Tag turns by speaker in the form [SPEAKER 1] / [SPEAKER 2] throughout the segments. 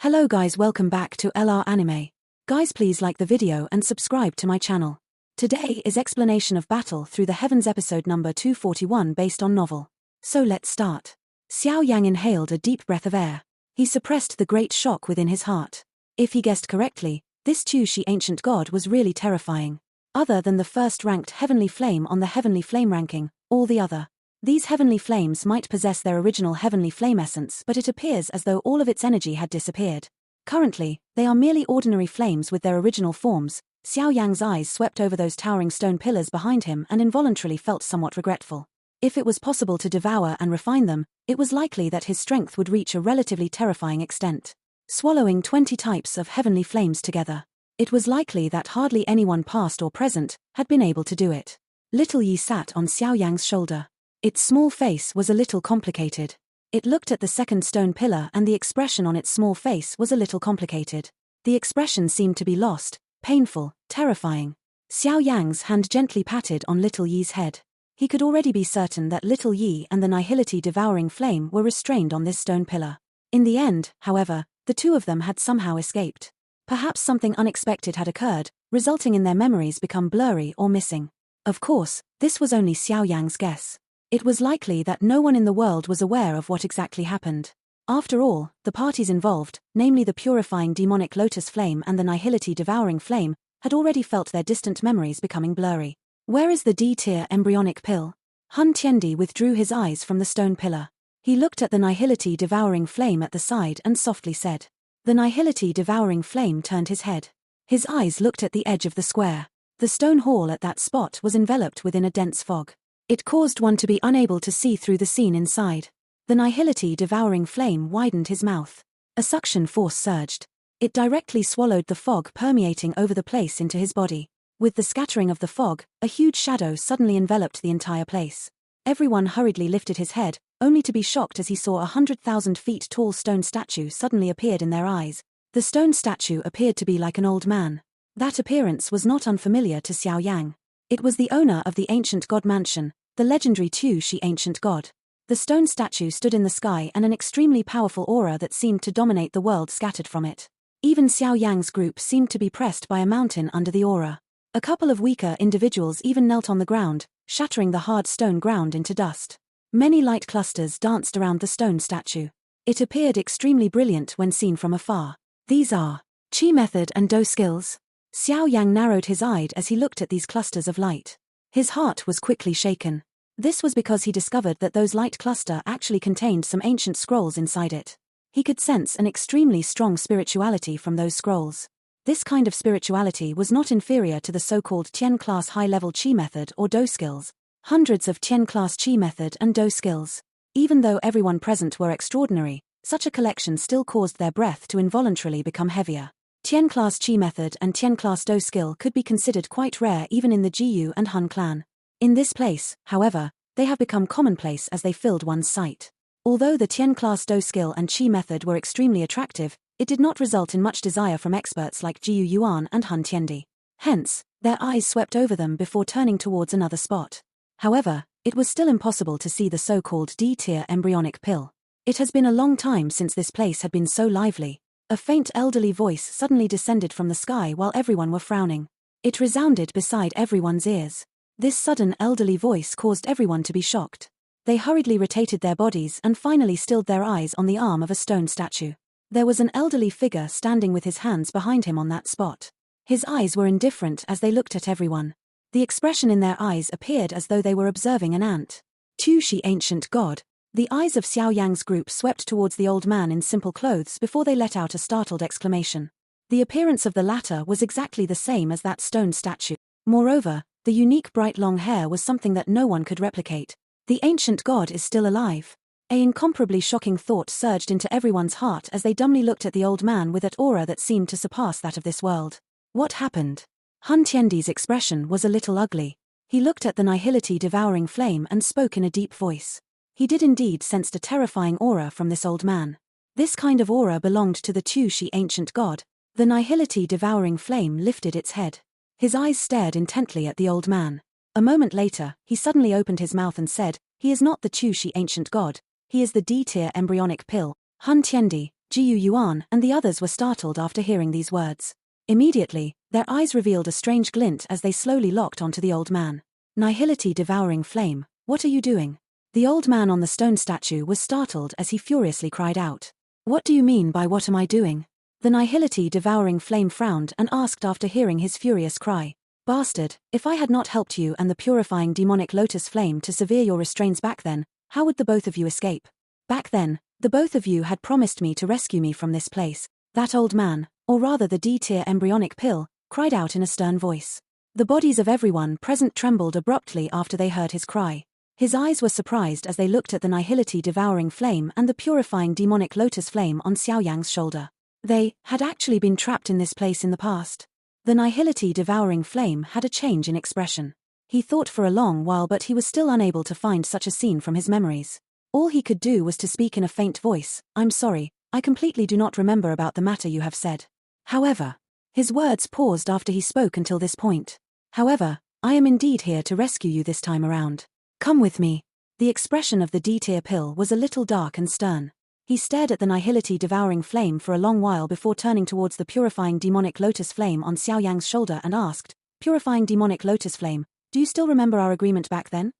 [SPEAKER 1] Hello guys, welcome back to LR Anime. Guys, please like the video and subscribe to my channel. Today is Explanation of Battle Through the Heavens episode number 241 based on novel. So let's start. Xiao Yang inhaled a deep breath of air. He suppressed the great shock within his heart. If he guessed correctly, this Tushi ancient god was really terrifying. Other than the first-ranked heavenly flame on the heavenly flame ranking, all the other. These heavenly flames might possess their original heavenly flame essence, but it appears as though all of its energy had disappeared. Currently, they are merely ordinary flames with their original forms. Xiao Yang's eyes swept over those towering stone pillars behind him and involuntarily felt somewhat regretful. If it was possible to devour and refine them, it was likely that his strength would reach a relatively terrifying extent. Swallowing 20 types of heavenly flames together. It was likely that hardly anyone past or present had been able to do it. Little Yi sat on Xiao Yang's shoulder. Its small face was a little complicated. It looked at the second stone pillar and the expression on its small face was a little complicated. The expression seemed to be lost, painful, terrifying. Xiao Yang's hand gently patted on Little Yi's head. He could already be certain that Little Yi and the nihility devouring flame were restrained on this stone pillar. In the end, however, the two of them had somehow escaped. Perhaps something unexpected had occurred, resulting in their memories become blurry or missing. Of course, this was only Xiao Yang's guess. It was likely that no one in the world was aware of what exactly happened. After all, the parties involved, namely the purifying demonic lotus flame and the nihility devouring flame, had already felt their distant memories becoming blurry. Where is the D-tier embryonic pill? Hendi withdrew his eyes from the stone pillar. He looked at the nihility devouring flame at the side and softly said. The nihility devouring flame turned his head. His eyes looked at the edge of the square. The stone hall at that spot was enveloped within a dense fog. It caused one to be unable to see through the scene inside. The nihility devouring flame widened his mouth. A suction force surged. It directly swallowed the fog permeating over the place into his body. With the scattering of the fog, a huge shadow suddenly enveloped the entire place. Everyone hurriedly lifted his head, only to be shocked as he saw 100,000 feet tall stone statue suddenly appeared in their eyes. The stone statue appeared to be like an old man. That appearance was not unfamiliar to Xiao Yang. It was the owner of the ancient god mansion, the legendary Tushi ancient god. The stone statue stood in the sky and an extremely powerful aura that seemed to dominate the world scattered from it. Even Xiao Yang's group seemed to be pressed by a mountain under the aura. A couple of weaker individuals even knelt on the ground, shattering the hard stone ground into dust. Many light clusters danced around the stone statue. It appeared extremely brilliant when seen from afar. These are Chi method and Do skills. Xiao Yang narrowed his eye as he looked at these clusters of light. His heart was quickly shaken. This was because he discovered that those light cluster actually contained some ancient scrolls inside it. He could sense an extremely strong spirituality from those scrolls. This kind of spirituality was not inferior to the so-called Tian-class high-level Chi method or Do skills. Hundreds of Tian-class Chi method and Do skills. Even though everyone present were extraordinary, such a collection still caused their breath to involuntarily become heavier. Tian-class Chi method and Tian-class Do skill could be considered quite rare even in the Jiyu and Han clan. In this place, however, they have become commonplace as they filled one's sight. Although the Tian-class Do skill and Chi method were extremely attractive, it did not result in much desire from experts like Jiyu Yuan and Han Tiendi. Hence, their eyes swept over them before turning towards another spot. However, it was still impossible to see the so-called D-tier embryonic pill. It has been a long time since this place had been so lively. A faint elderly voice suddenly descended from the sky while everyone were frowning. It resounded beside everyone's ears. This sudden elderly voice caused everyone to be shocked. They hurriedly rotated their bodies and finally stilled their eyes on the arm of a stone statue. There was an elderly figure standing with his hands behind him on that spot. His eyes were indifferent as they looked at everyone. The expression in their eyes appeared as though they were observing an ant. Tushi ancient god. The eyes of Xiao Yang's group swept towards the old man in simple clothes before they let out a startled exclamation. The appearance of the latter was exactly the same as that stone statue. Moreover, the unique bright long hair was something that no one could replicate. The ancient god is still alive. An incomparably shocking thought surged into everyone's heart as they dumbly looked at the old man with that aura that seemed to surpass that of this world. What happened? Han Tiendi's expression was a little ugly. He looked at the nihility devouring flame and spoke in a deep voice. He did indeed sense a terrifying aura from this old man. This kind of aura belonged to the Tushi ancient god. The nihility devouring flame lifted its head. His eyes stared intently at the old man. A moment later, he suddenly opened his mouth and said, "He is not the Tushi ancient god. He is the D-tier embryonic pill. Han Tiendi, Jiu Yuan and the others were startled after hearing these words. Immediately, their eyes revealed a strange glint as they slowly locked onto the old man. Nihility devouring flame, what are you doing? The old man on the stone statue was startled as he furiously cried out. What do you mean by what am I doing? The nihility devouring flame frowned and asked after hearing his furious cry. Bastard, if I had not helped you and the purifying demonic lotus flame to sever your restraints back then, how would the both of you escape? Back then, the both of you had promised me to rescue me from this place. That old man, or rather the D-tier embryonic pill, cried out in a stern voice. The bodies of everyone present trembled abruptly after they heard his cry. His eyes were surprised as they looked at the nihility devouring flame and the purifying demonic lotus flame on Xiaoyang's shoulder. They had actually been trapped in this place in the past. The nihility devouring flame had a change in expression. He thought for a long while, but he was still unable to find such a scene from his memories. All he could do was to speak in a faint voice. I'm sorry, I completely do not remember about the matter you have said. However, his words paused after he spoke until this point. However, I am indeed here to rescue you this time around. Come with me. The expression of the D-tier pill was a little dark and stern. He stared at the nihility devouring flame for a long while before turning towards the purifying demonic lotus flame on Xiaoyang's shoulder and asked, Purifying demonic lotus flame, do you still remember our agreement back then?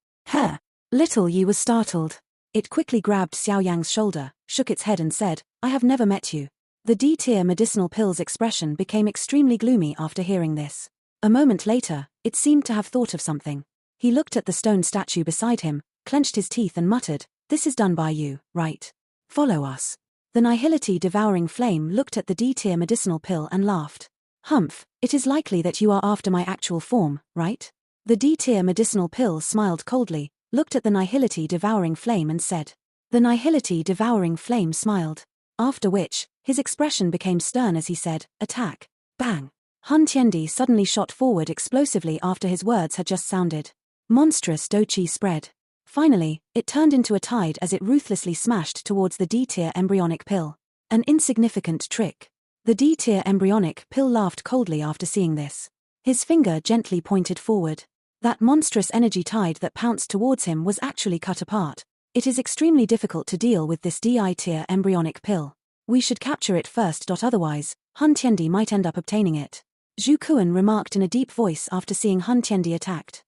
[SPEAKER 1] Little Yi was startled. It quickly grabbed Xiaoyang's shoulder, shook its head and said, I have never met you. The D-tier medicinal pill's expression became extremely gloomy after hearing this. A moment later, it seemed to have thought of something. He looked at the stone statue beside him, clenched his teeth and muttered, This is done by you, right? Follow us. The nihility devouring flame looked at the D-tier medicinal pill and laughed. Humph, it is likely that you are after my actual form, right? The D-tier medicinal pill smiled coldly, looked at the nihility devouring flame and said. The nihility devouring flame smiled. After which, his expression became stern as he said, Attack. Bang. Hendi suddenly shot forward explosively after his words had just sounded. Monstrous dochi spread. Finally, it turned into a tide as it ruthlessly smashed towards the D-tier embryonic pill. An insignificant trick. The D-tier embryonic pill laughed coldly after seeing this. His finger gently pointed forward. That monstrous energy tide that pounced towards him was actually cut apart. It is extremely difficult to deal with this D-tier embryonic pill. We should capture it first. Otherwise, Hendi might end up obtaining it. Zhu Kuan remarked in a deep voice after seeing Hendi attacked.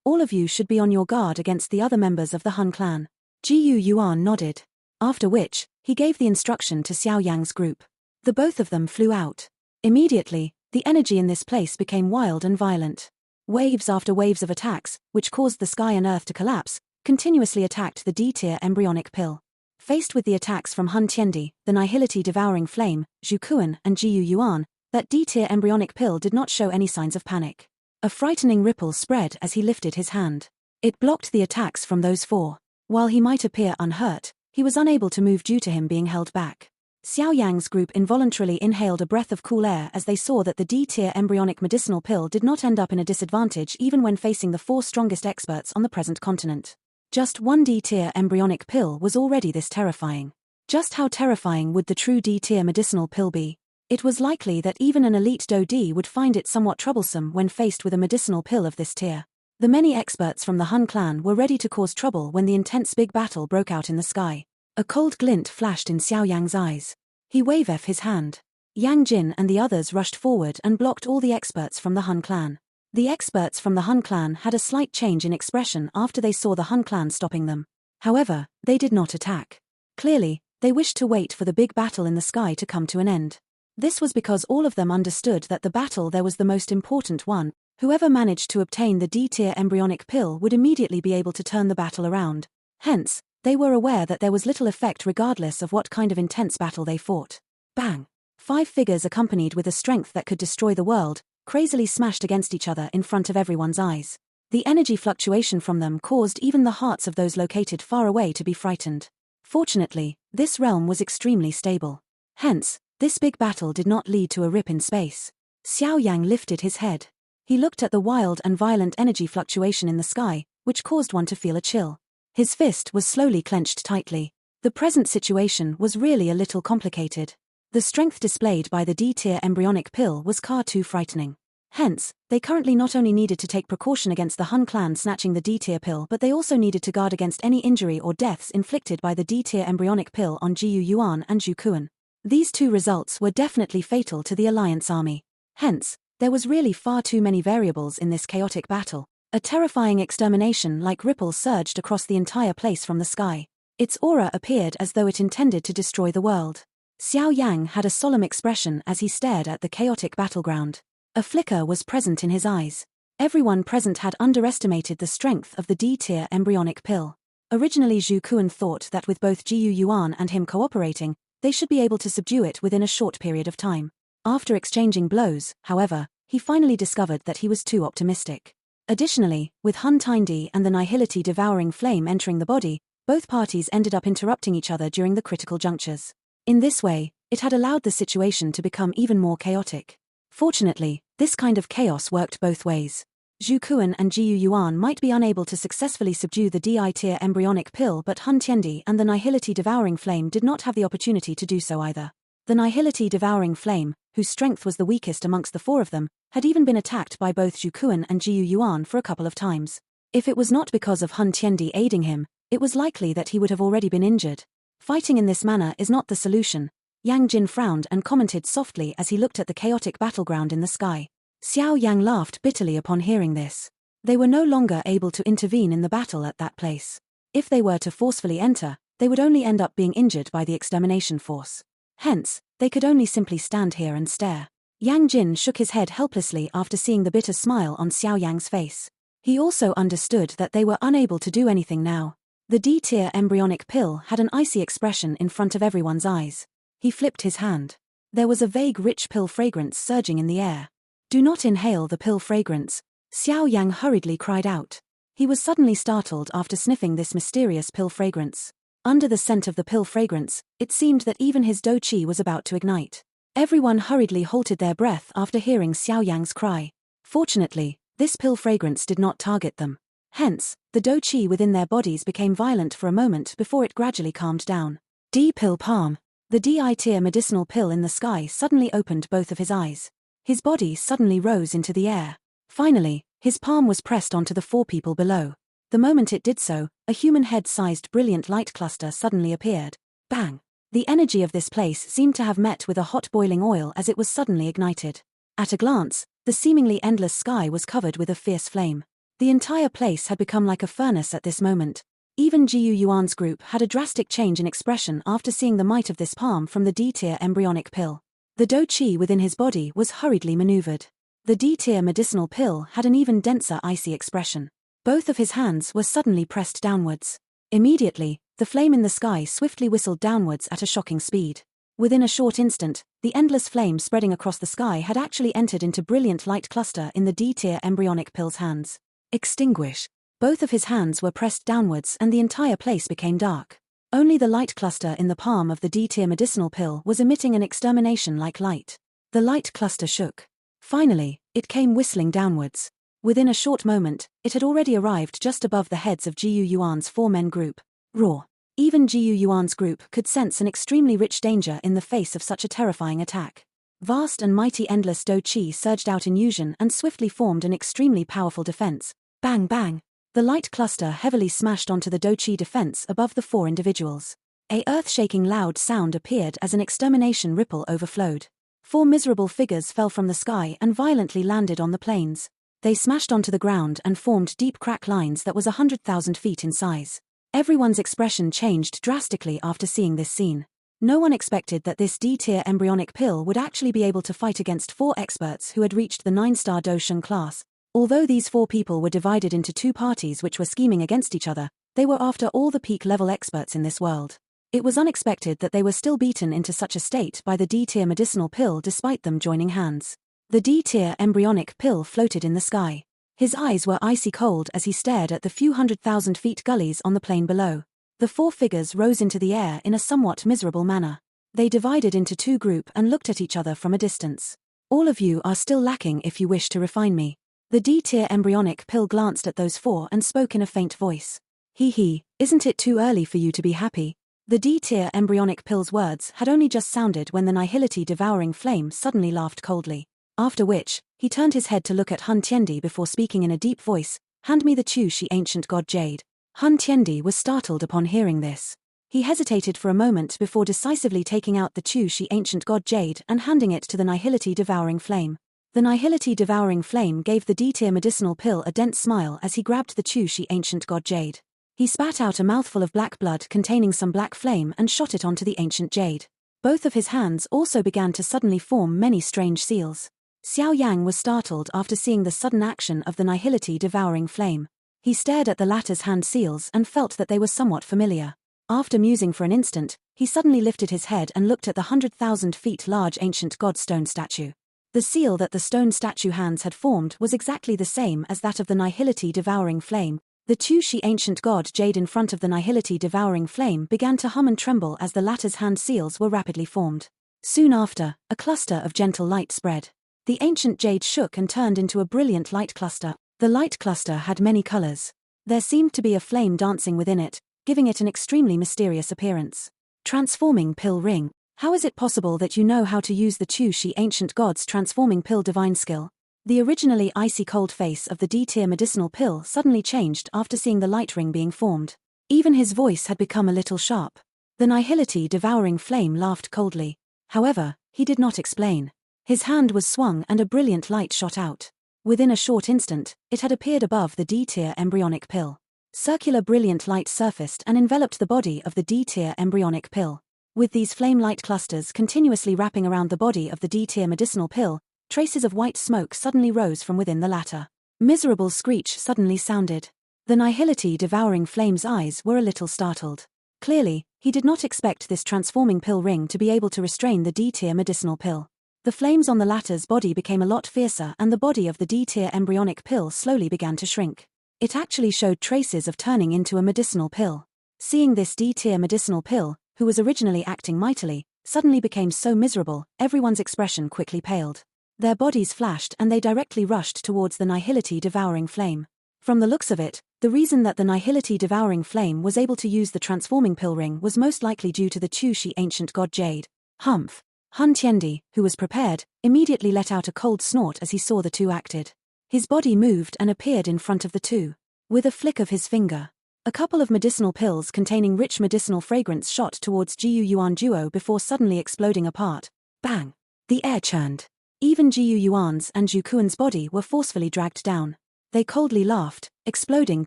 [SPEAKER 1] All of you should be on your guard against the other members of the Han clan. Jiu Yuan nodded. After which, he gave the instruction to Xiaoyang's group. The both of them flew out. Immediately, the energy in this place became wild and violent. Waves after waves of attacks, which caused the sky and earth to collapse, continuously attacked the D-tier embryonic pill. Faced with the attacks from Hendi, the nihility devouring flame, Zhu Kuan and Jiu Yuan, that D-tier embryonic pill did not show any signs of panic. A frightening ripple spread as he lifted his hand. It blocked the attacks from those four. While he might appear unhurt, he was unable to move due to him being held back. Xiaoyang's group involuntarily inhaled a breath of cool air as they saw that the D-tier embryonic medicinal pill did not end up in a disadvantage even when facing the four strongest experts on the present continent. Just one D-tier embryonic pill was already this terrifying. Just how terrifying would the true D-tier medicinal pill be? It was likely that even an elite Do-D would find it somewhat troublesome when faced with a medicinal pill of this tier. The many experts from the Han clan were ready to cause trouble when the intense big battle broke out in the sky. A cold glint flashed in Xiaoyang's eyes. He waved his hand. Yang Jin and the others rushed forward and blocked all the experts from the Han clan. The experts from the Han clan had a slight change in expression after they saw the Han clan stopping them. However, they did not attack. Clearly, they wished to wait for the big battle in the sky to come to an end. This was because all of them understood that the battle there was the most important one. Whoever managed to obtain the D-tier embryonic pill would immediately be able to turn the battle around. Hence, they were aware that there was little effect regardless of what kind of intense battle they fought. Bang! 5 figures accompanied with a strength that could destroy the world, crazily smashed against each other in front of everyone's eyes. The energy fluctuation from them caused even the hearts of those located far away to be frightened. Fortunately, this realm was extremely stable. Hence, this big battle did not lead to a rip in space. Xiaoyang lifted his head. He looked at the wild and violent energy fluctuation in the sky, which caused one to feel a chill. His fist was slowly clenched tightly. The present situation was really a little complicated. The strength displayed by the D-tier embryonic pill was far too frightening. Hence, they currently not only needed to take precaution against the Han clan snatching the D-tier pill, but they also needed to guard against any injury or deaths inflicted by the D-tier embryonic pill on Jiu Yuan and Zhu Kuan. These two results were definitely fatal to the Alliance army. Hence, there was really far too many variables in this chaotic battle. A terrifying extermination like ripple surged across the entire place from the sky. Its aura appeared as though it intended to destroy the world. Xiao Yang had a solemn expression as he stared at the chaotic battleground. A flicker was present in his eyes. Everyone present had underestimated the strength of the D-tier embryonic pill. Originally Zhu Kuan thought that with both Jiu Yuan and him cooperating, they should be able to subdue it within a short period of time. After exchanging blows, however, he finally discovered that he was too optimistic. Additionally, with Hendi and the nihility devouring flame entering the body, both parties ended up interrupting each other during the critical junctures. In this way, it had allowed the situation to become even more chaotic. Fortunately, this kind of chaos worked both ways. Zhu Kuan and Jiu Yuan might be unable to successfully subdue the Di-tier embryonic pill, but Hendi and the nihility devouring flame did not have the opportunity to do so either. The nihility devouring flame, whose strength was the weakest amongst the four of them, had even been attacked by both Zhu Kuan and Jiu Yuan for a couple of times. If it was not because of Hendi aiding him, it was likely that he would have already been injured. Fighting in this manner is not the solution. Yang Jin frowned and commented softly as he looked at the chaotic battleground in the sky. Xiao Yang laughed bitterly upon hearing this. They were no longer able to intervene in the battle at that place. If they were to forcefully enter, they would only end up being injured by the extermination force. Hence, they could only simply stand here and stare. Yang Jin shook his head helplessly after seeing the bitter smile on Xiao Yang's face. He also understood that they were unable to do anything now. The D-tier embryonic pill had an icy expression in front of everyone's eyes. He flipped his hand. There was a vague rich pill fragrance surging in the air. "Do not inhale the pill fragrance," Xiao Yang hurriedly cried out. He was suddenly startled after sniffing this mysterious pill fragrance. Under the scent of the pill fragrance, it seemed that even his do qi was about to ignite. Everyone hurriedly halted their breath after hearing Xiao Yang's cry. Fortunately, this pill fragrance did not target them. Hence, the do qi within their bodies became violent for a moment before it gradually calmed down. D-pill palm. The Di-tier medicinal pill in the sky suddenly opened both of his eyes. His body suddenly rose into the air. Finally, his palm was pressed onto the four people below. The moment it did so, a human head-sized brilliant light cluster suddenly appeared. Bang! The energy of this place seemed to have met with a hot boiling oil as it was suddenly ignited. At a glance, the seemingly endless sky was covered with a fierce flame. The entire place had become like a furnace at this moment. Even Jiu Yuan's group had a drastic change in expression after seeing the might of this palm from the D-tier embryonic pill. The do qi within his body was hurriedly maneuvered. The D-tier medicinal pill had an even denser icy expression. Both of his hands were suddenly pressed downwards. Immediately, the flame in the sky swiftly whistled downwards at a shocking speed. Within a short instant, the endless flame spreading across the sky had actually entered into brilliant light cluster in the D-tier embryonic pill's hands. Extinguish. Both of his hands were pressed downwards and the entire place became dark. Only the light cluster in the palm of the D-tier medicinal pill was emitting an extermination-like light. The light cluster shook. Finally, it came whistling downwards. Within a short moment, it had already arrived just above the heads of Jiu Yuan's four-men group. Raw. Even Jiu Yuan's group could sense an extremely rich danger in the face of such a terrifying attack. Vast and mighty endless do qi surged out in unison and swiftly formed an extremely powerful defense. Bang bang! The light cluster heavily smashed onto the do qi defense above the four individuals. A earth-shaking loud sound appeared as an extermination ripple overflowed. Four miserable figures fell from the sky and violently landed on the plains. They smashed onto the ground and formed deep crack lines that was 100,000 feet in size. Everyone's expression changed drastically after seeing this scene. No one expected that this D-tier embryonic pill would actually be able to fight against four experts who had reached the 9-star Do Sheng class. Although these four people were divided into two parties which were scheming against each other, they were after all the peak-level experts in this world. It was unexpected that they were still beaten into such a state by the D-tier medicinal pill despite them joining hands. The D-tier embryonic pill floated in the sky. His eyes were icy cold as he stared at the few 100,000 feet gullies on the plain below. The four figures rose into the air in a somewhat miserable manner. They divided into two groups and looked at each other from a distance. "All of you are still lacking if you wish to refine me." The D-tier embryonic pill glanced at those four and spoke in a faint voice. "He, isn't it too early for you to be happy?" The D-tier embryonic pill's words had only just sounded when the nihility devouring flame suddenly laughed coldly. After which, he turned his head to look at Hendi before speaking in a deep voice, "Hand me the Chu Shi ancient god jade." Hendi was startled upon hearing this. He hesitated for a moment before decisively taking out the Chu-Shi ancient god jade and handing it to the nihility devouring flame. The nihility devouring flame gave the D-tier medicinal pill a dense smile as he grabbed the Chu-Shi ancient god jade. He spat out a mouthful of black blood containing some black flame and shot it onto the ancient jade. Both of his hands also began to suddenly form many strange seals. Xiao Yang was startled after seeing the sudden action of the nihility devouring flame. He stared at the latter's hand seals and felt that they were somewhat familiar. After musing for an instant, he suddenly lifted his head and looked at the 100,000 feet large ancient god stone statue. The seal that the stone statue hands had formed was exactly the same as that of the nihility devouring flame. The Chu-Shi ancient god jade in front of the nihility devouring flame began to hum and tremble as the latter's hand seals were rapidly formed. Soon after, a cluster of gentle light spread. The ancient jade shook and turned into a brilliant light cluster. The light cluster had many colors. There seemed to be a flame dancing within it, giving it an extremely mysterious appearance. Transforming pill ring. How is it possible that you know how to use the Chu-Shi ancient god's transforming pill divine skill? The originally icy cold face of the D-tier medicinal pill suddenly changed after seeing the light ring being formed. Even his voice had become a little sharp. The nihility devouring flame laughed coldly. However, he did not explain. His hand was swung and a brilliant light shot out. Within a short instant, it had appeared above the D-tier embryonic pill. Circular brilliant light surfaced and enveloped the body of the D-tier embryonic pill. With these flame light clusters continuously wrapping around the body of the D-tier medicinal pill, traces of white smoke suddenly rose from within the latter. Miserable screech suddenly sounded. The nihility devouring flame's eyes were a little startled. Clearly, he did not expect this transforming pill ring to be able to restrain the D-tier medicinal pill. The flames on the latter's body became a lot fiercer and the body of the D-tier embryonic pill slowly began to shrink. It actually showed traces of turning into a medicinal pill. Seeing this D-tier medicinal pill, who was originally acting mightily, suddenly became so miserable, everyone's expression quickly paled. Their bodies flashed and they directly rushed towards the nihility devouring flame. From the looks of it, the reason that the nihility devouring flame was able to use the transforming pill ring was most likely due to the Chu-Shi ancient god jade. Humph! Hun Tiendi, who was prepared, immediately let out a cold snort as he saw the two acted. His body moved and appeared in front of the two. With a flick of his finger, a couple of medicinal pills containing rich medicinal fragrance shot towards Jiu Yuan Duo before suddenly exploding apart. Bang! The air churned. Even Jiu Yuan's and Zhu Kuan's body were forcefully dragged down. They coldly laughed, exploding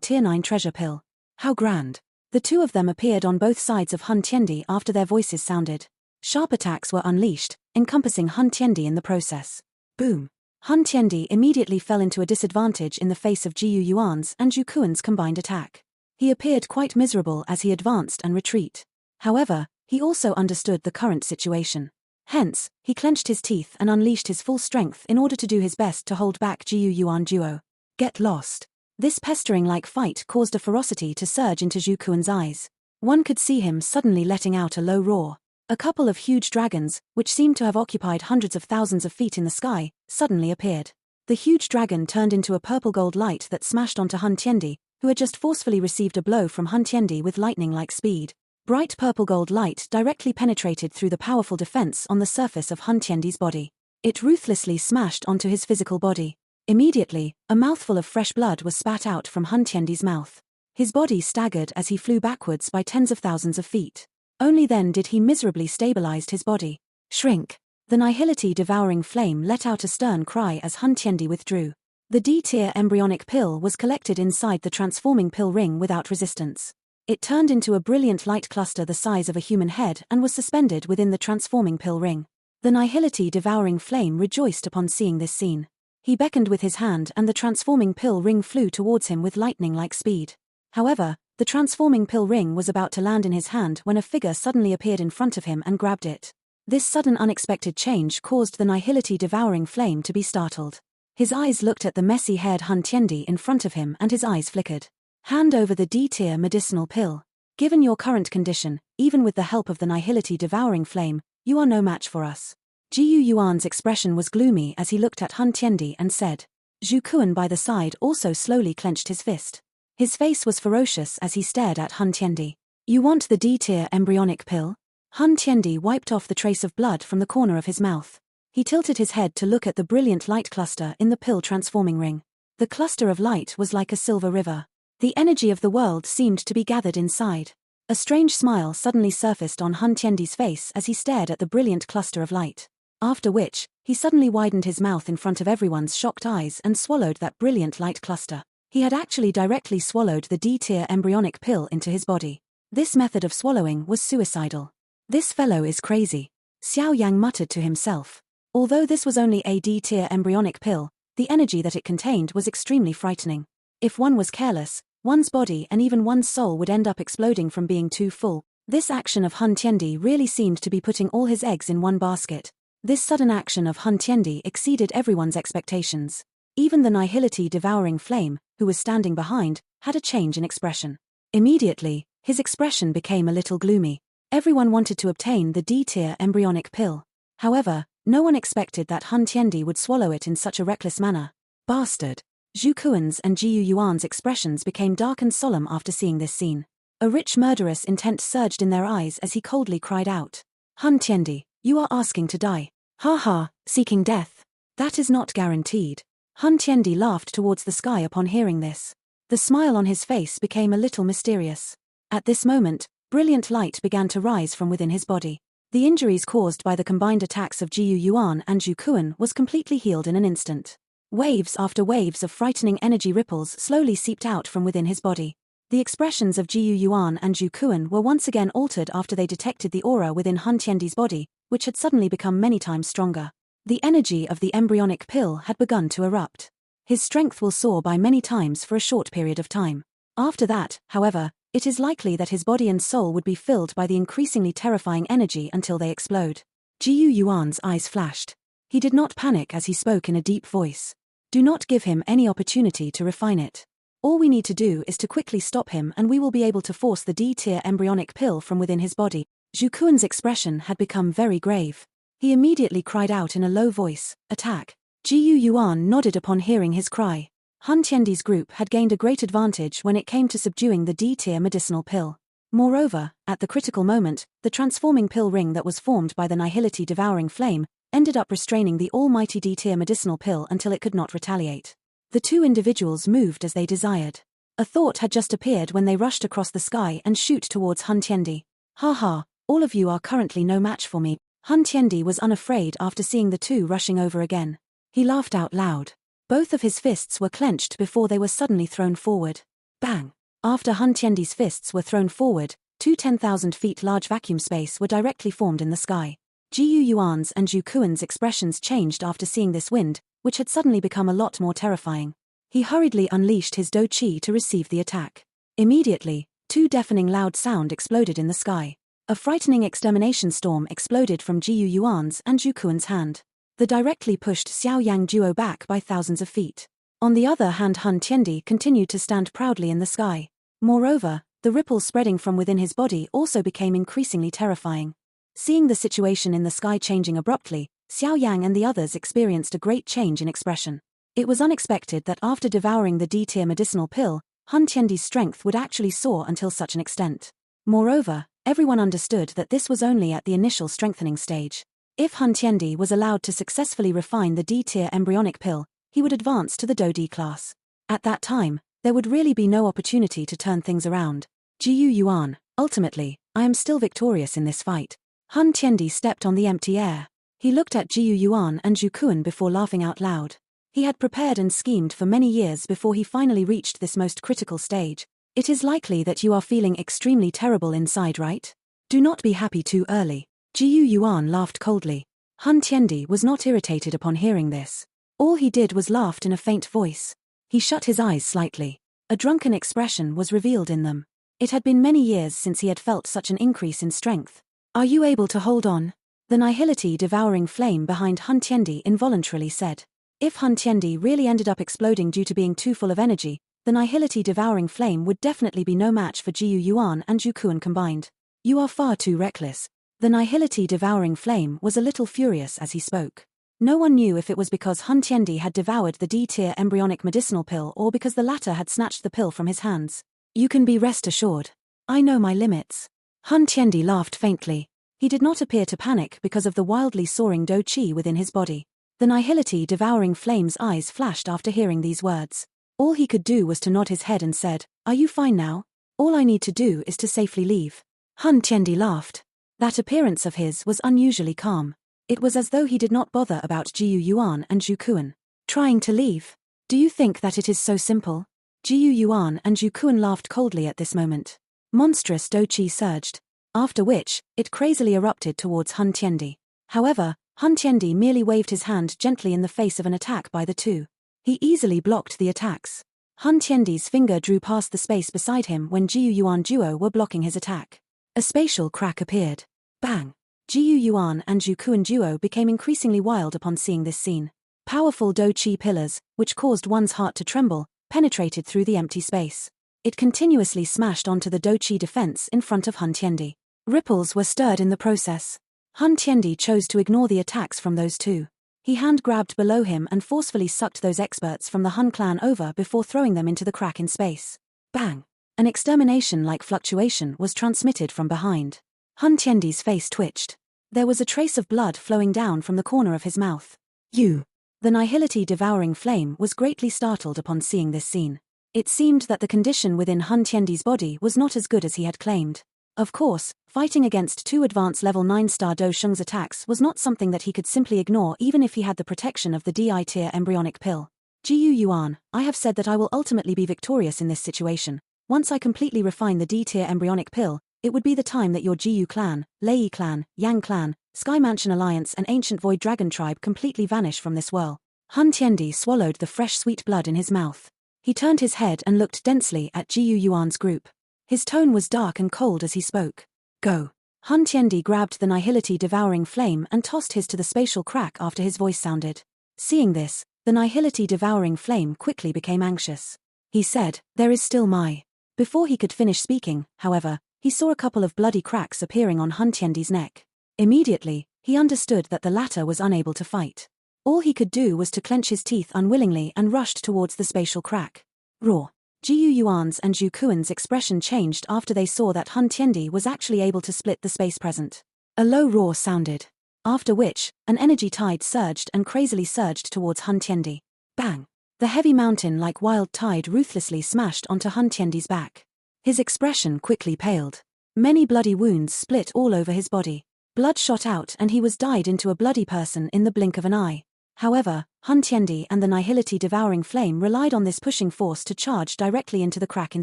[SPEAKER 1] Tier 9 treasure pill. How grand! The two of them appeared on both sides of Hun Tiendi after their voices sounded. Sharp attacks were unleashed, encompassing Hun Tiendi in the process. Boom! Hun Tiendi immediately fell into a disadvantage in the face of Jiu Yuan's and Zhu Kuan's combined attack. He appeared quite miserable as he advanced and retreat. However, he also understood the current situation. Hence, he clenched his teeth and unleashed his full strength in order to do his best to hold back Jiu Yuan Duo. Get lost. This pestering-like fight caused a ferocity to surge into Zhu Kuan's eyes. One could see him suddenly letting out a low roar. A couple of huge dragons, which seemed to have occupied hundreds of thousands of feet in the sky, suddenly appeared. The huge dragon turned into a purple-gold light that smashed onto Hun Tiendi, who had just forcefully received a blow from Hun Tiendi with lightning-like speed. Bright purple-gold light directly penetrated through the powerful defense on the surface of Hun Tiendi's body. It ruthlessly smashed onto his physical body. Immediately, a mouthful of fresh blood was spat out from Hun Tiendi's mouth. His body staggered as he flew backwards by tens of thousands of feet. Only then did he miserably stabilize his body. Shrink! The nihility devouring flame let out a stern cry as Hun Tiendi withdrew. The D-tier embryonic pill was collected inside the transforming pill ring without resistance. It turned into a brilliant light cluster the size of a human head and was suspended within the transforming pill ring. The nihility devouring flame rejoiced upon seeing this scene. He beckoned with his hand and the transforming pill ring flew towards him with lightning-like speed. However, the transforming pill ring was about to land in his hand when a figure suddenly appeared in front of him and grabbed it. This sudden unexpected change caused the nihility devouring flame to be startled. His eyes looked at the messy-haired Hun Tiendi in front of him and his eyes flickered. Hand over the D-tier medicinal pill. Given your current condition, even with the help of the nihility devouring flame, you are no match for us. Jiu Yuan's expression was gloomy as he looked at Hun Tiendi and said. Zhu Kuan by the side also slowly clenched his fist. His face was ferocious as he stared at Hun Tiendi. You want the D-tier embryonic pill? Hun Tiendi wiped off the trace of blood from the corner of his mouth. He tilted his head to look at the brilliant light cluster in the pill transforming ring. The cluster of light was like a silver river. The energy of the world seemed to be gathered inside. A strange smile suddenly surfaced on Hun Tiandi's face as he stared at the brilliant cluster of light. After which, he suddenly widened his mouth in front of everyone's shocked eyes and swallowed that brilliant light cluster. He had actually directly swallowed the D-tier embryonic pill into his body. This method of swallowing was suicidal. This fellow is crazy, Xiao Yang muttered to himself. Although this was only a D-tier embryonic pill, the energy that it contained was extremely frightening. If one was careless, one's body and even one's soul would end up exploding from being too full. This action of Hun Tiendi really seemed to be putting all his eggs in one basket. This sudden action of Hun Tiendi exceeded everyone's expectations. Even the nihility devouring flame, who was standing behind, had a change in expression. Immediately, his expression became a little gloomy. Everyone wanted to obtain the D-tier embryonic pill. However, no one expected that Hun Tiendi would swallow it in such a reckless manner. Bastard! Zhu Kuan's and Jiu Yuan's expressions became dark and solemn after seeing this scene. A rich murderous intent surged in their eyes as he coldly cried out. Hun Tiendi, you are asking to die. Ha ha, seeking death. That is not guaranteed. Hun Tiendi laughed towards the sky upon hearing this. The smile on his face became a little mysterious. At this moment, brilliant light began to rise from within his body. The injuries caused by the combined attacks of Jiu Yuan and Zhu Kuan was completely healed in an instant. Waves after waves of frightening energy ripples slowly seeped out from within his body. The expressions of Jiu Yuan and Zhu Kuan were once again altered after they detected the aura within Hun Tiendi's body, which had suddenly become many times stronger. The energy of the embryonic pill had begun to erupt. His strength will soar by many times for a short period of time. After that, however, it is likely that his body and soul would be filled by the increasingly terrifying energy until they explode. Jiu Yuan's eyes flashed. He did not panic as he spoke in a deep voice. Do not give him any opportunity to refine it. All we need to do is to quickly stop him and we will be able to force the D-tier embryonic pill from within his body. Zhu Kuan's expression had become very grave. He immediately cried out in a low voice, attack. Jiu Yuan nodded upon hearing his cry. Hun Tiendi's group had gained a great advantage when it came to subduing the D-tier medicinal pill. Moreover, at the critical moment, the transforming pill ring that was formed by the nihility devouring flame ended up restraining the almighty D-tier medicinal pill until it could not retaliate. The two individuals moved as they desired. A thought had just appeared when they rushed across the sky and shoot towards Hun Tiendi. Ha ha, all of you are currently no match for me. Hun Tiendi was unafraid after seeing the two rushing over again. He laughed out loud. Both of his fists were clenched before they were suddenly thrown forward. Bang! After Hun Tiendi's fists were thrown forward, two 10,000 feet large vacuum space were directly formed in the sky. Jiu Yuan's and Zhu Kuan's expressions changed after seeing this wind, which had suddenly become a lot more terrifying. He hurriedly unleashed his Do Chi to receive the attack. Immediately, two deafening loud sound exploded in the sky. A frightening extermination storm exploded from Jiu Yuan's and Zhu Kuan's hand. The directly pushed Xiao Yang duo back by thousands of feet. On the other hand, Hun Tiendi continued to stand proudly in the sky. Moreover, the ripples spreading from within his body also became increasingly terrifying. Seeing the situation in the sky changing abruptly, Xiao Yang and the others experienced a great change in expression. It was unexpected that after devouring the D-tier medicinal pill, Hun Tiendi's strength would actually soar until such an extent. Moreover, everyone understood that this was only at the initial strengthening stage. If Hun Tiendi was allowed to successfully refine the D-tier embryonic pill, he would advance to the Do-D class. At that time, there would really be no opportunity to turn things around. Jiu Yuan, ultimately, I am still victorious in this fight. Hun Tiendi stepped on the empty air. He looked at Jiu Yuan and Zhu Kuan before laughing out loud. He had prepared and schemed for many years before he finally reached this most critical stage. It is likely that you are feeling extremely terrible inside, right? Do not be happy too early. Jiu Yuan laughed coldly. Hun Tiendi was not irritated upon hearing this. All he did was laughed in a faint voice. He shut his eyes slightly. A drunken expression was revealed in them. It had been many years since he had felt such an increase in strength. Are you able to hold on? The nihility devouring flame behind Hun Tiendi involuntarily said. If Hun Tiendi really ended up exploding due to being too full of energy, the nihility devouring flame would definitely be no match for Jiu Yuan and Zhu Kuan combined. You are far too reckless. The nihility devouring flame was a little furious as he spoke. No one knew if it was because Hun Tiendi had devoured the D-tier embryonic medicinal pill or because the latter had snatched the pill from his hands. You can be rest assured. I know my limits. Hun Tiendi laughed faintly. He did not appear to panic because of the wildly soaring Do Chi within his body. The nihility devouring flame's eyes flashed after hearing these words. All he could do was to nod his head and said, Are you fine now? All I need to do is to safely leave. Hun Tiendi laughed. That appearance of his was unusually calm. It was as though he did not bother about Jiu Yuan and Zhu Kuan. Trying to leave? Do you think that it is so simple? Jiu Yuan and Zhu Kuan laughed coldly at this moment. Monstrous Do Qi surged. After which, it crazily erupted towards Hun Tiendi. However, Hun Tiendi merely waved his hand gently in the face of an attack by the two. He easily blocked the attacks. Hun Tiendi's finger drew past the space beside him when Jiu Yuan Duo were blocking his attack. A spatial crack appeared. Bang! Jiu Yuan and Zhu Kuan Duo became increasingly wild upon seeing this scene. Powerful Do Qi pillars, which caused one's heart to tremble, penetrated through the empty space. It continuously smashed onto the Do Qi defense in front of Hun Tiendi. Ripples were stirred in the process. Hun Tiendi chose to ignore the attacks from those two. He hand-grabbed below him and forcefully sucked those experts from the Hun clan over before throwing them into the crack in space. Bang! An extermination-like fluctuation was transmitted from behind. Hun Tiendi's face twitched. There was a trace of blood flowing down from the corner of his mouth. You! The nihility-devouring flame was greatly startled upon seeing this scene. It seemed that the condition within Hun Tiendi's body was not as good as he had claimed. Of course, fighting against two advanced level 9-star Do Sheng's attacks was not something that he could simply ignore even if he had the protection of the DI tier embryonic pill. Jiu Yuan, I have said that I will ultimately be victorious in this situation. Once I completely refine the D tier embryonic pill, it would be the time that your Jiu clan, Lei clan, Yang clan, Sky Mansion Alliance and Ancient Void Dragon tribe completely vanish from this world. Hun Tiendi swallowed the fresh sweet blood in his mouth. He turned his head and looked densely at Jiu Yuan's group. His tone was dark and cold as he spoke. Go. Hun Tiendi grabbed the nihility-devouring flame and tossed his to the spatial crack after his voice sounded. Seeing this, the nihility-devouring flame quickly became anxious. He said, "There is still my..." Before he could finish speaking, however, he saw a couple of bloody cracks appearing on Hun Tiendi's neck. Immediately, he understood that the latter was unable to fight. All he could do was to clench his teeth unwillingly and rushed towards the spatial crack. Roar! Jiu Yuan's and Zhu Kuan's expression changed after they saw that Hun Tiendi was actually able to split the space present. A low roar sounded. After which, an energy tide surged and crazily surged towards Hun Tiendi. Bang! The heavy mountain-like wild tide ruthlessly smashed onto Hun Tiendi's back. His expression quickly paled. Many bloody wounds split all over his body. Blood shot out and he was dyed into a bloody person in the blink of an eye. However, Hun Tiendi and the nihility-devouring flame relied on this pushing force to charge directly into the crack in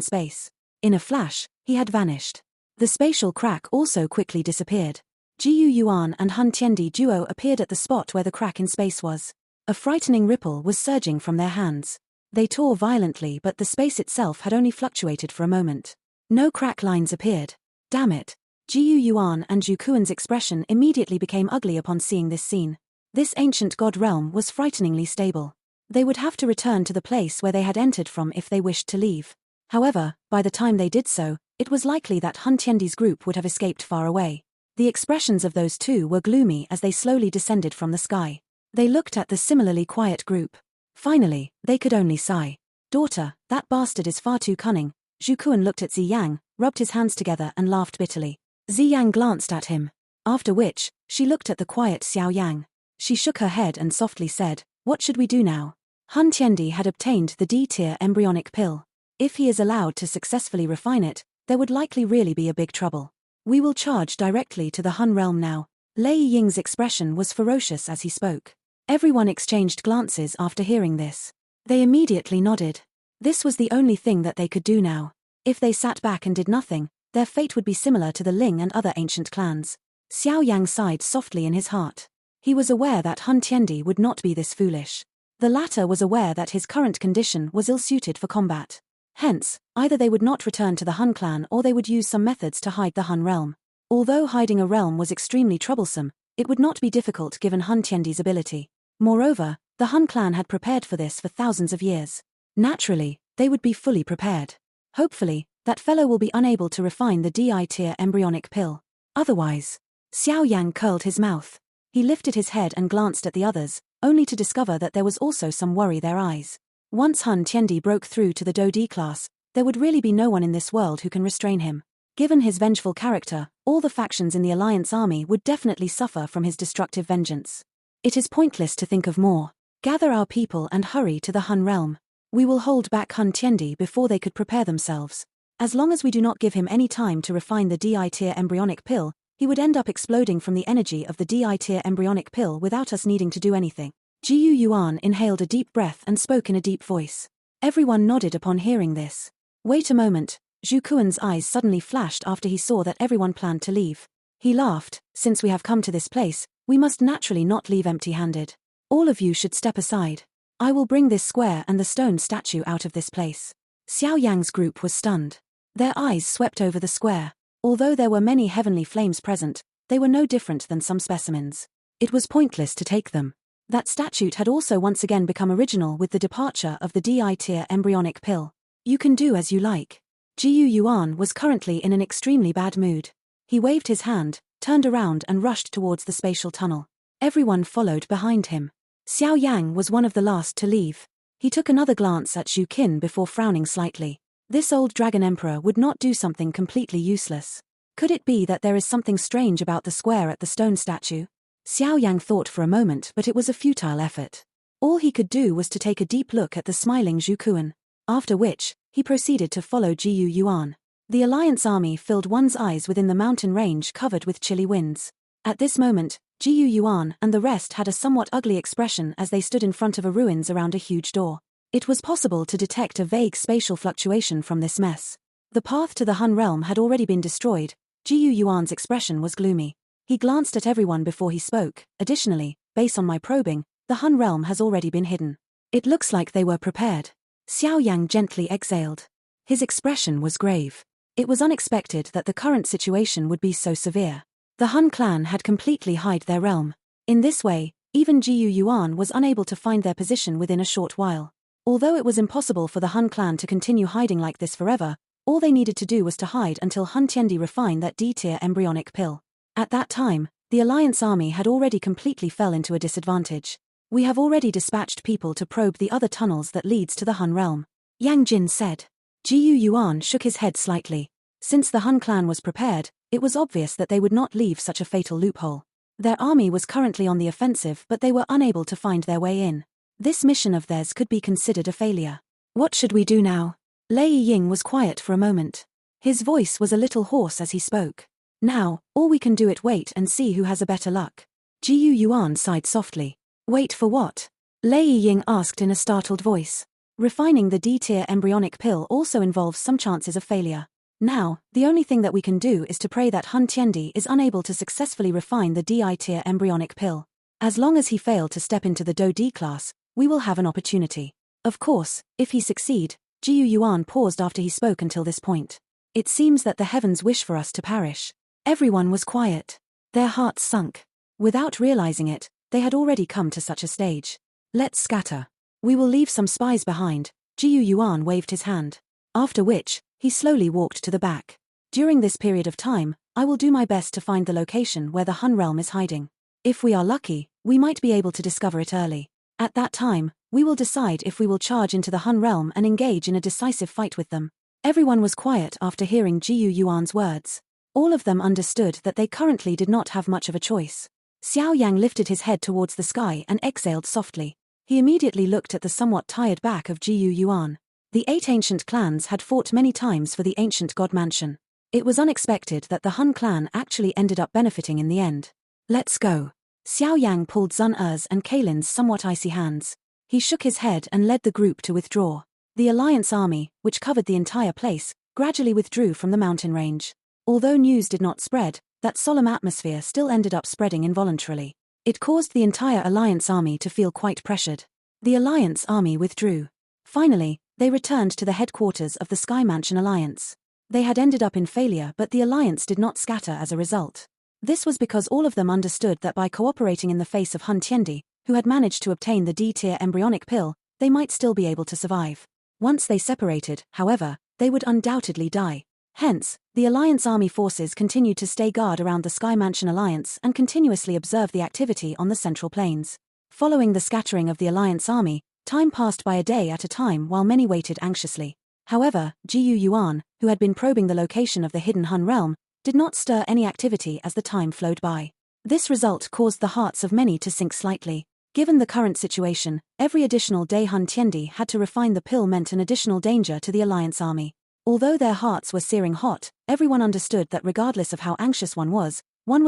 [SPEAKER 1] space. In a flash, he had vanished. The spatial crack also quickly disappeared. Jiu Yuan and Hun Tiendi duo appeared at the spot where the crack in space was. A frightening ripple was surging from their hands. They tore violently, but the space itself had only fluctuated for a moment. No crack lines appeared. Damn it! Jiu Yuan and Zhu Kuan's expression immediately became ugly upon seeing this scene. This ancient god realm was frighteningly stable. They would have to return to the place where they had entered from if they wished to leave. However, by the time they did so, it was likely that Hun Tiendi's group would have escaped far away. The expressions of those two were gloomy as they slowly descended from the sky. They looked at the similarly quiet group. Finally, they could only sigh. Daughter, that bastard is far too cunning. Zhu Kuan looked at Ziyang, rubbed his hands together and laughed bitterly. Ziyang glanced at him. After which, she looked at the quiet Xiao Yang. She shook her head and softly said, "What should we do now?" Hun Tiendi had obtained the D-tier embryonic pill. If he is allowed to successfully refine it, there would likely really be a big trouble. We will charge directly to the Hun realm now. Lei Ying's expression was ferocious as he spoke. Everyone exchanged glances after hearing this. They immediately nodded. This was the only thing that they could do now. If they sat back and did nothing, their fate would be similar to the Ling and other ancient clans. Xiao Yang sighed softly in his heart. He was aware that Hun Tiendi would not be this foolish. The latter was aware that his current condition was ill-suited for combat. Hence, either they would not return to the Hun clan or they would use some methods to hide the Hun realm. Although hiding a realm was extremely troublesome, it would not be difficult given Hun Tiendi's ability. Moreover, the Hun clan had prepared for this for thousands of years. Naturally, they would be fully prepared. Hopefully, that fellow will be unable to refine the DI tier embryonic pill. Otherwise, Xiao Yang curled his mouth. He lifted his head and glanced at the others, only to discover that there was also some worry in their eyes. Once Hun Tiendi broke through to the Do D class, there would really be no one in this world who can restrain him. Given his vengeful character, all the factions in the Alliance army would definitely suffer from his destructive vengeance. It is pointless to think of more. Gather our people and hurry to the Hun realm. We will hold back Hun Tiendi before they could prepare themselves. As long as we do not give him any time to refine the DI-tier embryonic pill, he would end up exploding from the energy of the DI-tier embryonic pill without us needing to do anything. Jiyu Yuan inhaled a deep breath and spoke in a deep voice. Everyone nodded upon hearing this. Wait a moment, Zhu Kuan's eyes suddenly flashed after he saw that everyone planned to leave. He laughed, since we have come to this place, we must naturally not leave empty-handed. All of you should step aside. I will bring this square and the stone statue out of this place. Xiao Yang's group was stunned. Their eyes swept over the square. Although there were many heavenly flames present, they were no different than some specimens. It was pointless to take them. That statue had also once again become original with the departure of the DI-tier embryonic pill. You can do as you like. Jiyu Yuan was currently in an extremely bad mood. He waved his hand, turned around and rushed towards the spatial tunnel. Everyone followed behind him. Xiao Yang was one of the last to leave. He took another glance at Zhu Qin before frowning slightly. This old dragon emperor would not do something completely useless. Could it be that there is something strange about the square at the stone statue? Xiao Yang thought for a moment, but it was a futile effort. All he could do was to take a deep look at the smiling Zhu Kuan. After which, he proceeded to follow Jiyu Yuan. The Alliance army filled one's eyes within the mountain range covered with chilly winds. At this moment, Jiyu Yuan and the rest had a somewhat ugly expression as they stood in front of a ruins around a huge door. It was possible to detect a vague spatial fluctuation from this mess. The path to the Hun realm had already been destroyed. Jiyu Yuan's expression was gloomy. He glanced at everyone before he spoke. Additionally, based on my probing, the Hun realm has already been hidden. It looks like they were prepared. Xiao Yang gently exhaled. His expression was grave. It was unexpected that the current situation would be so severe. The Hun clan had completely hid their realm. In this way, even Jiyu Yuan was unable to find their position within a short while. Although it was impossible for the Hun clan to continue hiding like this forever, all they needed to do was to hide until Hun Tiendi refined that D-tier embryonic pill. At that time, the Alliance army had already completely fell into a disadvantage. We have already dispatched people to probe the other tunnels that leads to the Hun realm, Yang Jin said. Jiyu Yuan shook his head slightly. Since the Hun clan was prepared, it was obvious that they would not leave such a fatal loophole. Their army was currently on the offensive, but they were unable to find their way in. This mission of theirs could be considered a failure. What should we do now? Lei Ying was quiet for a moment. His voice was a little hoarse as he spoke. Now, all we can do is wait and see who has a better luck. Jiyu Yuan sighed softly. Wait for what? Lei Ying asked in a startled voice. Refining the D-tier embryonic pill also involves some chances of failure. Now, the only thing that we can do is to pray that Hun Tiendi is unable to successfully refine the DI-tier embryonic pill. As long as he failed to step into the Do-D class, we will have an opportunity. Of course, if he succeed. Jiyu Yuan paused after he spoke until this point. It seems that the heavens wish for us to perish. Everyone was quiet. Their hearts sunk. Without realizing it, they had already come to such a stage. Let's scatter. We will leave some spies behind. Jiyu Yuan waved his hand. After which, he slowly walked to the back. During this period of time, I will do my best to find the location where the Hun realm is hiding. If we are lucky, we might be able to discover it early. At that time, we will decide if we will charge into the Hun realm and engage in a decisive fight with them. Everyone was quiet after hearing Jiyu Yuan's words. All of them understood that they currently did not have much of a choice. Xiao Yang lifted his head towards the sky and exhaled softly. He immediately looked at the somewhat tired back of Jiyu Yuan. The 8 ancient clans had fought many times for the ancient god mansion. It was unexpected that the Hun clan actually ended up benefiting in the end. Let's go. Xiao Yang pulled Zun Er's and Kalin's somewhat icy hands. He shook his head and led the group to withdraw. The Alliance army, which covered the entire place, gradually withdrew from the mountain range. Although news did not spread, that solemn atmosphere still ended up spreading involuntarily. It caused the entire Alliance army to feel quite pressured. The Alliance army withdrew. Finally, they returned to the headquarters of the Sky Mansion Alliance. They had ended up in failure, but the Alliance did not scatter as a result. This was because all of them understood that by cooperating in the face of Hun Tiendi, who had managed to obtain the D-tier embryonic pill, they might still be able to survive. Once they separated, however, they would undoubtedly die. Hence, the Alliance army forces continued to stay guard around the Sky Mansion Alliance and continuously observe the activity on the Central Plains. Following the scattering of the Alliance army, time passed by a day at a time while many waited anxiously. However, Jiyu Yuan, who had been probing the location of the hidden Hun realm, did not stir any activity as the time flowed by. This result caused the hearts of many to sink slightly. Given the current situation, every additional day Hun Tiendi had to refine the pill meant an additional danger to the Alliance army. Although their hearts were searing hot, everyone understood that regardless of how anxious one was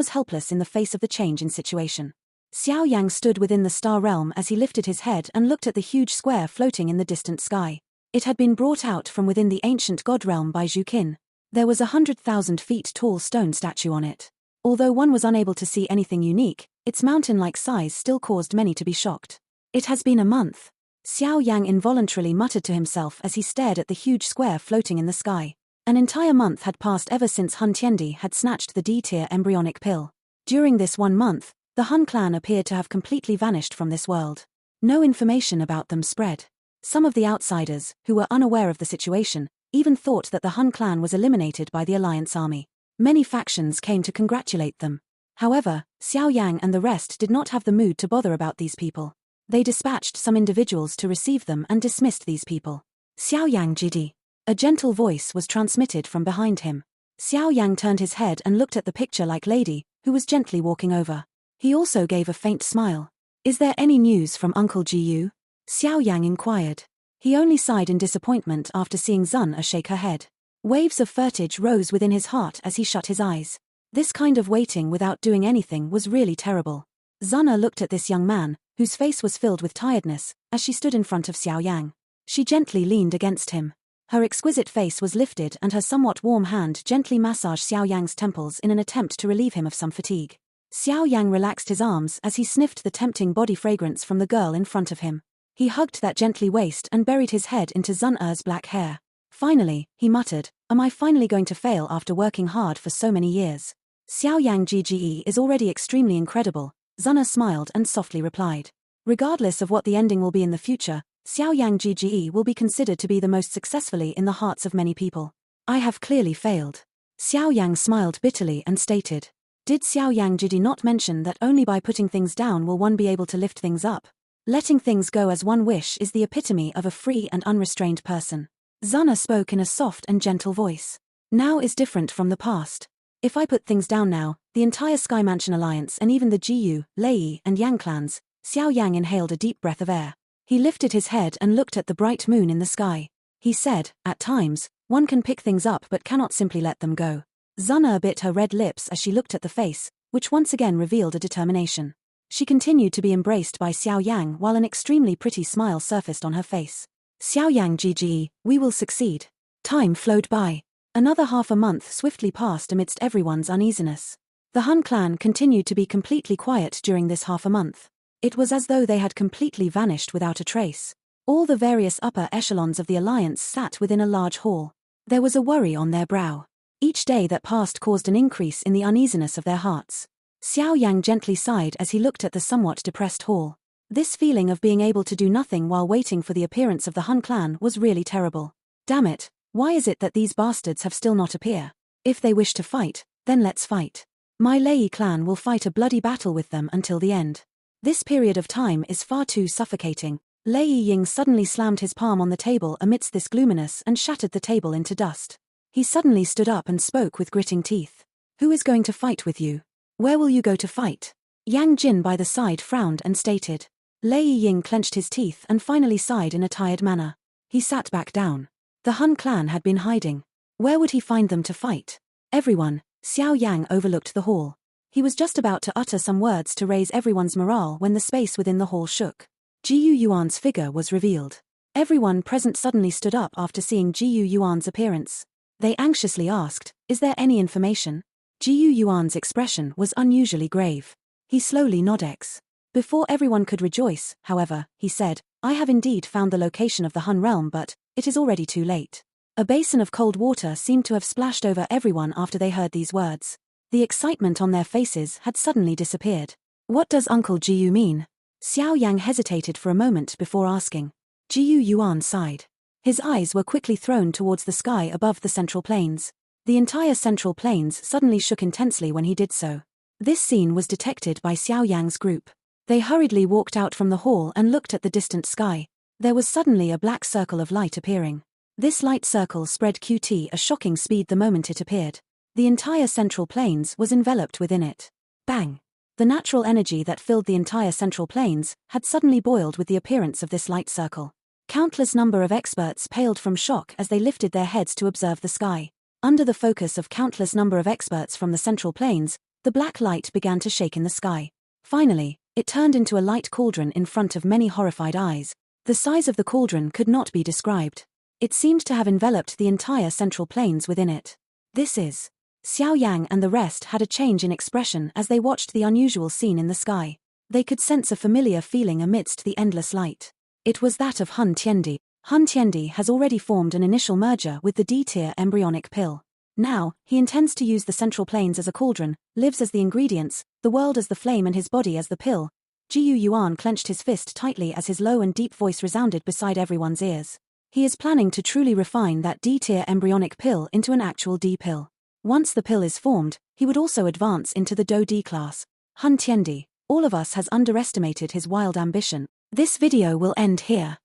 [SPEAKER 1] helpless in the face of the change in situation. Xiao Yang stood within the star realm as he lifted his head and looked at the huge square floating in the distant sky. It had been brought out from within the ancient god realm by Zhu Qin. There was 100,000 feet tall stone statue on it. Although one was unable to see anything unique, its mountain-like size still caused many to be shocked. It has been a month. Xiao Yang involuntarily muttered to himself as he stared at the huge square floating in the sky. An entire month had passed ever since Hendi had snatched the D-tier embryonic pill. During this 1 month, the Han clan appeared to have completely vanished from this world. No information about them spread. Some of the outsiders, who were unaware of the situation, even thought that the Han clan was eliminated by the Alliance army. Many factions came to congratulate them. However, Xiao Yang and the rest did not have the mood to bother about these people. They dispatched some individuals to receive them and dismissed these people. Xiao Yang Jidi. A gentle voice was transmitted from behind him. Xiao Yang turned his head and looked at the picture-like lady, who was gently walking over. He also gave a faint smile. Is there any news from Uncle Jiyu? Xiao Yang inquired. He only sighed in disappointment after seeing Zun shake her head. Waves of furtage rose within his heart as he shut his eyes. This kind of waiting without doing anything was really terrible. Zun looked at this young man, whose face was filled with tiredness, as she stood in front of Xiao Yang. She gently leaned against him. Her exquisite face was lifted and her somewhat warm hand gently massaged Xiao Yang's temples in an attempt to relieve him of some fatigue. Xiao Yang relaxed his arms as he sniffed the tempting body fragrance from the girl in front of him. He hugged that gently waist and buried his head into Zun black hair. Finally, he muttered, am I finally going to fail after working hard for so many years? Xiao Yang GGE is already extremely incredible, Zun smiled and softly replied. Regardless of what the ending will be in the future, Xiao Yang GGE will be considered to be the most successfully in the hearts of many people. I have clearly failed. Xiao Yang smiled bitterly and stated. Did Xiao Yang Jidi not mention that only by putting things down will one be able to lift things up? Letting things go as one wish is the epitome of a free and unrestrained person. Zun spoke in a soft and gentle voice. Now is different from the past. If I put things down now, the entire Sky Mansion Alliance and even the Jiyu, Lei, and Yang clans. Xiao Yang inhaled a deep breath of air. He lifted his head and looked at the bright moon in the sky. He said, at times, one can pick things up but cannot simply let them go. Zun bit her red lips as she looked at the face, which once again revealed a determination. She continued to be embraced by Xiao Yang while an extremely pretty smile surfaced on her face. Xiao Yang GGE, we will succeed. Time flowed by. Another half a month swiftly passed amidst everyone's uneasiness. The Han clan continued to be completely quiet during this half a month. It was as though they had completely vanished without a trace. All the various upper echelons of the alliance sat within a large hall. There was a worry on their brow. Each day that passed caused an increase in the uneasiness of their hearts. Xiao Yang gently sighed as he looked at the somewhat depressed hall. This feeling of being able to do nothing while waiting for the appearance of the Han clan was really terrible. Damn it, why is it that these bastards have still not appeared? If they wish to fight, then let's fight. My Lei clan will fight a bloody battle with them until the end. This period of time is far too suffocating. Lei Ying suddenly slammed his palm on the table amidst this gloominess and shattered the table into dust. He suddenly stood up and spoke with gritting teeth. Who is going to fight with you? Where will you go to fight? Yang Jin by the side frowned and stated. Lei Ying clenched his teeth and finally sighed in a tired manner. He sat back down. The Han clan had been hiding. Where would he find them to fight? Everyone, Xiao Yang overlooked the hall. He was just about to utter some words to raise everyone's morale when the space within the hall shook. Jiyu Yuan's figure was revealed. Everyone present suddenly stood up after seeing Jiyu Yuan's appearance. They anxiously asked, is there any information? Jiyu Yuan's expression was unusually grave. He slowly nodded. Before everyone could rejoice, however, he said, I have indeed found the location of the Han realm but, it is already too late. A basin of cold water seemed to have splashed over everyone after they heard these words. The excitement on their faces had suddenly disappeared. What does Uncle Jiyu mean? Xiao Yang hesitated for a moment before asking. Jiyu Yuan sighed. His eyes were quickly thrown towards the sky above the central plains. The entire central plains suddenly shook intensely when he did so. This scene was detected by Xiao Yang's group. They hurriedly walked out from the hall and looked at the distant sky. There was suddenly a black circle of light appearing. This light circle spread QT a shocking speed the moment it appeared. The entire central plains was enveloped within it. Bang! The natural energy that filled the entire central plains had suddenly boiled with the appearance of this light circle. Countless number of experts paled from shock as they lifted their heads to observe the sky. Under the focus of countless number of experts from the central plains, the black light began to shake in the sky. Finally, it turned into a light cauldron in front of many horrified eyes. The size of the cauldron could not be described. It seemed to have enveloped the entire central plains within it. This is. Xiao Yang and the rest had a change in expression as they watched the unusual scene in the sky. They could sense a familiar feeling amidst the endless light. It was that of Hendi. Hendi has already formed an initial merger with the D-tier embryonic pill. Now, he intends to use the central plains as a cauldron, lives as the ingredients, the world as the flame and his body as the pill. Jiu Yuan clenched his fist tightly as his low and deep voice resounded beside everyone's ears. He is planning to truly refine that D-tier embryonic pill into an actual D-pill. Once the pill is formed, he would also advance into the Do D class. Hendi, all of us has underestimated his wild ambition. This video will end here.